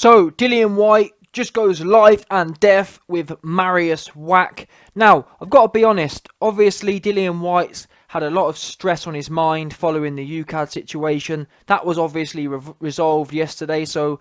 So, Dillian Whyte just goes life and death with Mariusz Wach. Now, I've got to be honest, obviously Dillian Whyte's had a lot of stress on his mind following the UCAD situation. That was obviously resolved yesterday, so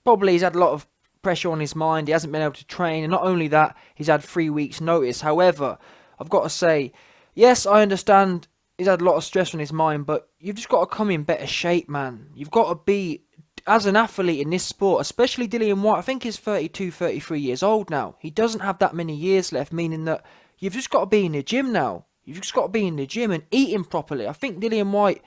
probably he's had a lot of pressure on his mind. He hasn't been able to train, and not only that, he's had 3 weeks notice. However, I've got to say, yes, I understand he's had a lot of stress on his mind, but you've just got to come in better shape, man. You've got to be, as an athlete in this sport, especially Dillian Whyte, I think he's 32, 33 years old now. He doesn't have that many years left, meaning that you've just got to be in the gym now. You've just got to be in the gym and eating properly. I think Dillian Whyte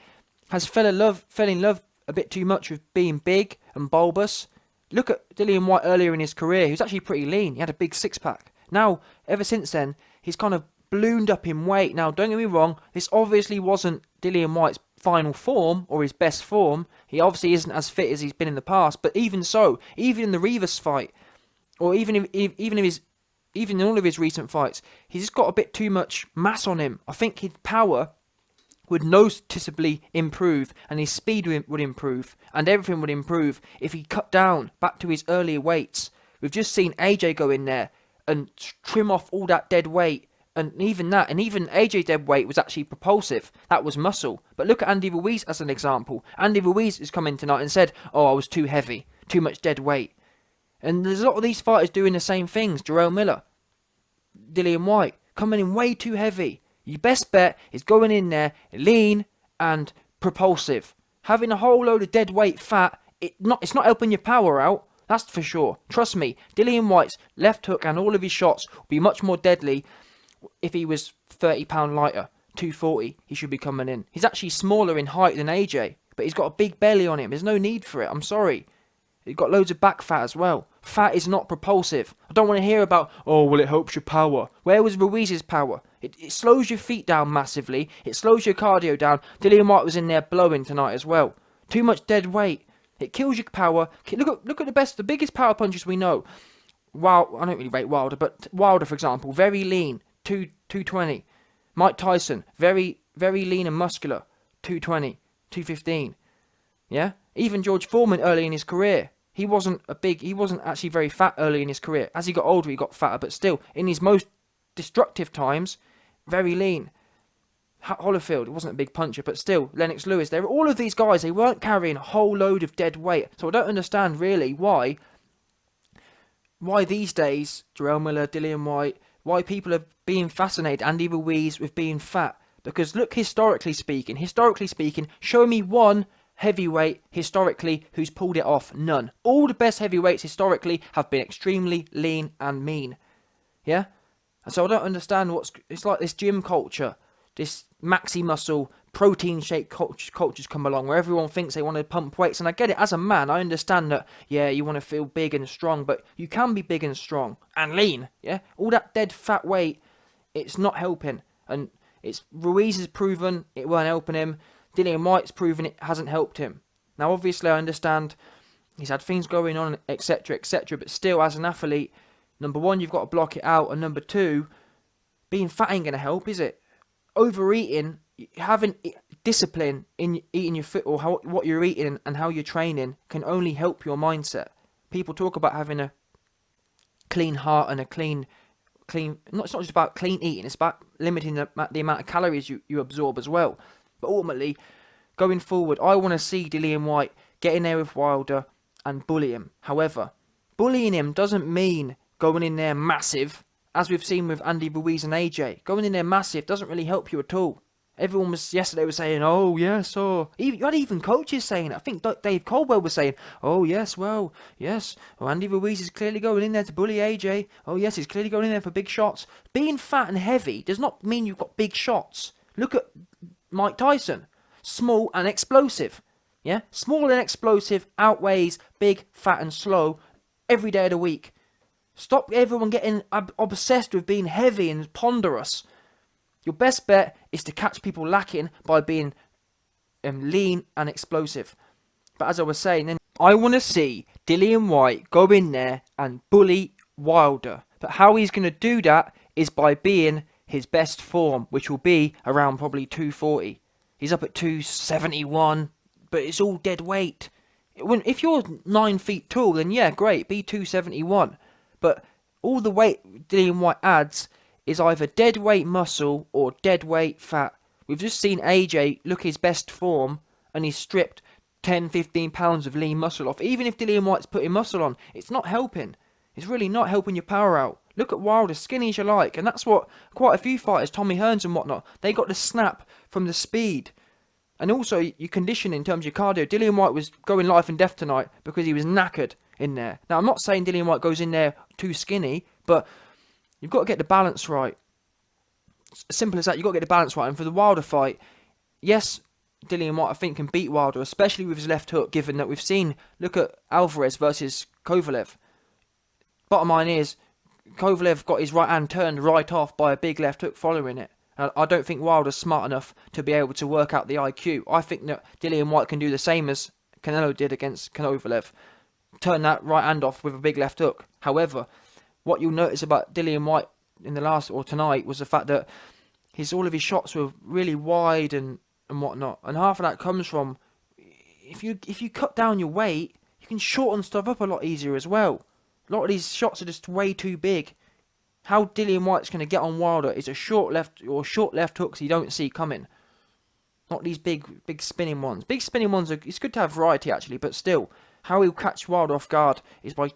has fell in love a bit too much with being big and bulbous. Look at Dillian Whyte earlier in his career. He was actually pretty lean. He had a big six-pack. Now, ever since then, he's kind of ballooned up in weight. Now, don't get me wrong, this obviously wasn't Dillian Whyte's final form or his best form. He obviously isn't as fit as he's been in the past. But even so, even in the Rivas fight, or even in all of his recent fights, he's just got a bit too much mass on him. I think his power would noticeably improve, and his speed would improve, and everything would improve if he cut down back to his earlier weights. We've just seen AJ go in there and trim off all that dead weight, and even AJ's dead weight was actually propulsive. That was muscle. But look at Andy Ruiz as an example. Andy Ruiz has come in tonight and said, "Oh, I was too heavy, too much dead weight." And there's a lot of these fighters doing the same things. Jarrell Miller, Dillian Whyte, coming in way too heavy. Your best bet is going in there lean and propulsive. Having a whole load of dead weight fat, it's not helping your power out. That's for sure. Trust me, Dillian Whyte's left hook and all of his shots would be much more deadly if he was 30 pound lighter. 240, he should be coming in. He's actually smaller in height than AJ, but he's got a big belly on him. There's no need for it. I'm sorry. He's got loads of back fat as well. Fat is not propulsive. I don't want to hear about, oh, well, it helps your power. Where was Ruiz's power? It slows your feet down massively. It slows your cardio down. Dillian Whyte was in there blowing tonight as well. Too much dead weight. It kills your power. Look at the biggest power punches we know. Wow, I don't really rate Wilder, but Wilder, for example, very lean, 220. Mike Tyson, very, very lean and muscular, 220, 215. Yeah? Even George Foreman early in his career. He wasn't actually very fat early in his career. As he got older, he got fatter, but still, in his most destructive times, very lean. Holyfield, wasn't a big puncher, but still, Lennox Lewis, all of these guys, they weren't carrying a whole load of dead weight. So I don't understand really why these days, Jarrell Miller, Dillian Whyte, why people are being fascinated, Andy Ruiz, with being fat. Because look, historically speaking, show me one heavyweight historically who's pulled it off. None. All the best heavyweights historically have been extremely lean and mean. Yeah? And so I don't understand it's like this gym culture, this maxi muscle, protein shake cultures come along where everyone thinks they want to pump weights. And I get it, as a man, I understand that, yeah, you want to feel big and strong, but you can be big and strong and lean. Yeah? All that dead fat weight, it's not helping. And Ruiz has proven it weren't helping him. Dillian Whyte's proven it hasn't helped him. Now, obviously, I understand he's had things going on, etc., but still, as an athlete, number one, you've got to block it out, and number two, being fat ain't going to help, is it? Overeating, having discipline in eating your food, or what you're eating and how you're training, can only help your mindset. People talk about having a clean heart and a clean. It's not just about clean eating, it's about limiting the amount of calories you absorb as well. But ultimately, going forward, I want to see Dillian Whyte get in there with Wilder and bully him. However, bullying him doesn't mean going in there massive, as we've seen with Andy Ruiz and AJ. Going in there massive doesn't really help you at all. Everyone yesterday was saying, oh, yes, or... You had even coaches saying it. I think Dave Caldwell was saying, oh, yes, well, Andy Ruiz is clearly going in there to bully AJ. Oh, yes, he's clearly going in there for big shots. Being fat and heavy does not mean you've got big shots. Look at Mike Tyson. Small and explosive. Yeah? Small and explosive outweighs big, fat and slow every day of the week. Stop everyone getting obsessed with being heavy and ponderous. Your best bet is to catch people lacking by being lean and explosive. But as I was saying, then I want to see Dillian Whyte go in there and bully Wilder. But how he's going to do that is by being his best form, which will be around probably 240. He's up at 271, but it's all dead weight. If you're 9 feet tall, then yeah, great, be 271. But all the weight Dillian Whyte adds is either dead weight muscle or dead weight fat. We've just seen AJ look his best form, and he's stripped 10, 15 pounds of lean muscle off. Even if Dillian Whyte's putting muscle on, it's not helping. It's really not helping your power out. Look at Wilder, skinny as you like, and that's what quite a few fighters, Tommy Hearns and whatnot, they got the snap from the speed. And also, your condition in terms of your cardio. Dillian Whyte was going life and death tonight because he was knackered in there. Now, I'm not saying Dillian Whyte goes in there too skinny, but you've got to get the balance right. It's as simple as that. You've got to get the balance right. And for the Wilder fight, yes, Dillian Whyte, I think, can beat Wilder, especially with his left hook, given that we've seen, look at Alvarez versus Kovalev. Bottom line is, Kovalev got his right hand turned right off by a big left hook following it. And I don't think Wilder's smart enough to be able to work out the IQ. I think that Dillian Whyte can do the same as Canelo did against Kovalev. Turn that right hand off with a big left hook. However, what you'll notice about Dillian Whyte in the last or tonight was the fact that all of his shots were really wide and whatnot. And half of that comes from if you cut down your weight, you can shorten stuff up a lot easier as well. A lot of these shots are just way too big. How Dillian Whyte's going to get on Wilder is a short left hooks you don't see coming. Not these big spinning ones. Big spinning ones, it's good to have variety actually, but still, how he'll catch Wilder off guard is by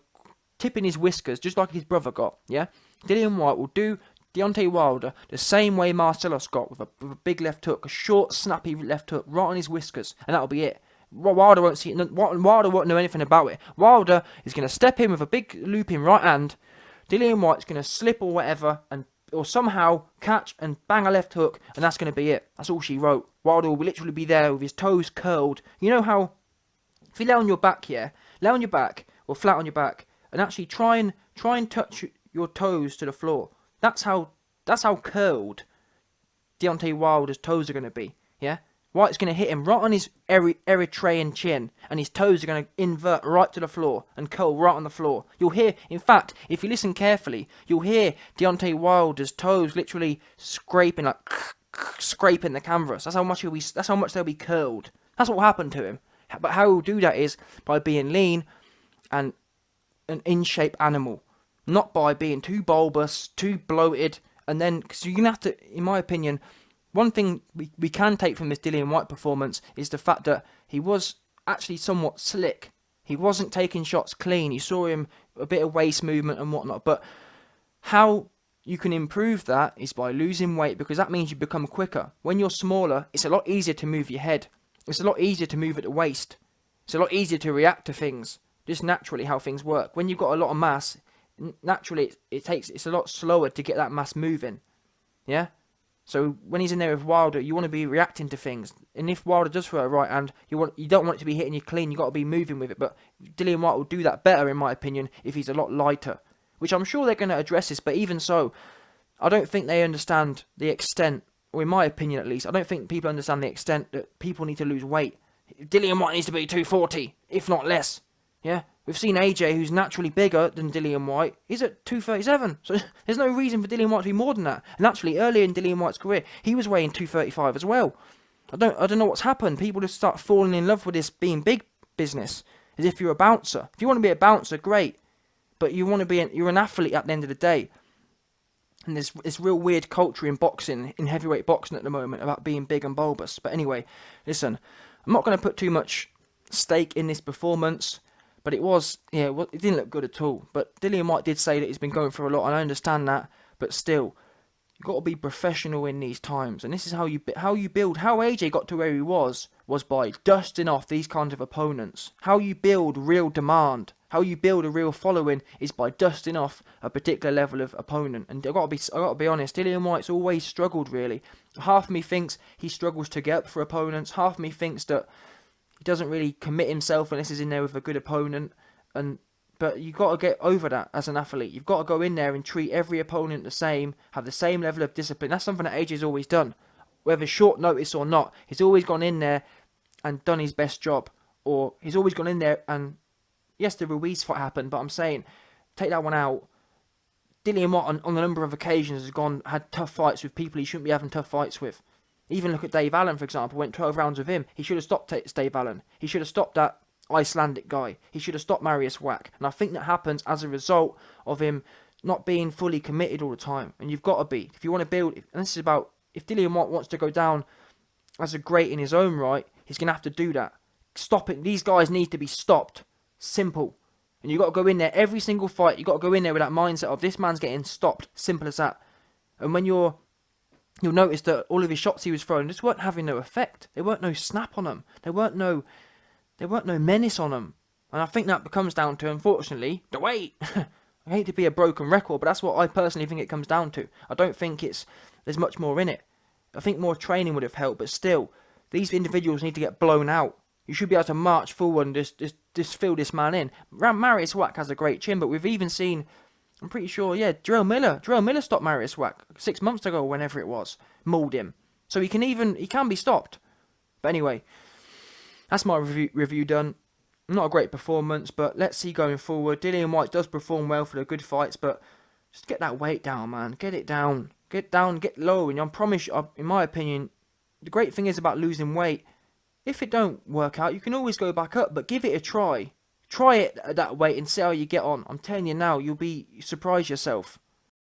tipping his whiskers, just like his brother got, yeah? Dillian Whyte will do Deontay Wilder the same way Marcellus got, with a big left hook, a short, snappy left hook, right on his whiskers, and that'll be it. Wilder won't see it. Wilder won't know anything about it. Wilder is going to step in with a big looping right hand. Dillian Whyte's going to slip or whatever, or somehow catch and bang a left hook, and that's going to be it. That's all she wrote. Wilder will literally be there with his toes curled. You know how, if you lay on your back, lay on your back or flat on your back, and actually try and touch your toes to the floor. That's how curled Deontay Wilder's toes are going to be. Yeah. White's going to hit him right on his Eritrean chin, and his toes are going to invert right to the floor and curl right on the floor. You'll hear, in fact, if you listen carefully, you'll hear Deontay Wilder's toes literally scraping the canvas. That's how much they'll be curled. That's what will happen to him. But how he'll do that is by being lean and an in-shape animal, not by being too bulbous, too bloated, and then because you're gonna have to, in my opinion. One thing we can take from this Dillian Whyte performance is the fact that he was actually somewhat slick. He wasn't taking shots clean. You saw him a bit of waist movement and whatnot. But how you can improve that is by losing weight, because that means you become quicker. When you're smaller, it's a lot easier to move your head. It's a lot easier to move at the waist. It's a lot easier to react to things. Just naturally how things work. When you've got a lot of mass, naturally it's a lot slower to get that mass moving. Yeah? So when he's in there with Wilder, you want to be reacting to things. And if Wilder does throw a right hand, you don't want it to be hitting you clean. You got to be moving with it. But Dillian Whyte will do that better, in my opinion, if he's a lot lighter. Which I'm sure they're going to address this. But even so, I don't think they understand the extent, or in my opinion at least, I don't think people understand the extent that people need to lose weight. Dillian Whyte needs to be 240, if not less. Yeah. We've seen AJ, who's naturally bigger than Dillian Whyte. He's at 237. So there's no reason for Dillian Whyte to be more than that. And actually, earlier in Dillian Whyte's career, he was weighing 235 as well. I don't know what's happened. People just start falling in love with this being big business, as if you're a bouncer. If you want to be a bouncer, great. But you're an athlete at the end of the day. And there's this real weird culture in boxing, in heavyweight boxing at the moment, about being big and bulbous. But anyway, listen, I'm not going to put too much stake in this performance. But it didn't look good at all. But Dillian Whyte did say that he's been going through a lot, and I understand that. But still, you've got to be professional in these times. And this is how you build. How AJ got to where he was by dusting off these kinds of opponents. How you build real demand, how you build a real following is by dusting off a particular level of opponent. And I got to be honest, Dillian Whyte's always struggled, really. Half of me thinks he struggles to get up for opponents. Half of me thinks that he doesn't really commit himself unless he's in there with a good opponent. But you've got to get over that as an athlete. You've got to go in there and treat every opponent the same, have the same level of discipline. That's something that AJ's always done. Whether short notice or not, he's always gone in there and done his best job. Or he's always gone in there and, yes, the Ruiz fight happened, but I'm saying, take that one out. Dillian Whyte on a number of occasions has had tough fights with people he shouldn't be having tough fights with. Even look at Dave Allen, for example, went 12 rounds with him. He should have stopped Dave Allen. He should have stopped that Icelandic guy. He should have stopped Mariusz Wach. And I think that happens as a result of him not being fully committed all the time. And you've got to be. If you want to build, and this is about, if Dillian Whyte wants to go down as a great in his own right, he's going to have to do that. Stop it. These guys need to be stopped. Simple. And you've got to go in there every single fight. You've got to go in there with that mindset of this man's getting stopped. Simple as that. And when you'll notice that all of his shots he was throwing just weren't having no effect. There weren't no snap on them. There weren't no menace on them. And I think that comes down to, unfortunately, the weight. I hate to be a broken record, but that's what I personally think it comes down to. I don't think there's much more in it. I think more training would have helped, but still, these individuals need to get blown out. You should be able to march forward and just fill this man in. Mariusz Wach has a great chin, but we've even seen, I'm pretty sure, Jarrell Miller stopped Mariusz Wach 6 months ago, or whenever it was, mauled him. So he can be stopped. But anyway, that's my review done. Not a great performance, but let's see going forward. Dillian Whyte does perform well for the good fights, but just get that weight down, man. Get it down. Get low. And I promise you, in my opinion, the great thing is about losing weight, if it don't work out, you can always go back up, but give it a try. Try it at that weight and see how you get on. I'm telling you now, you'll be surprised yourself.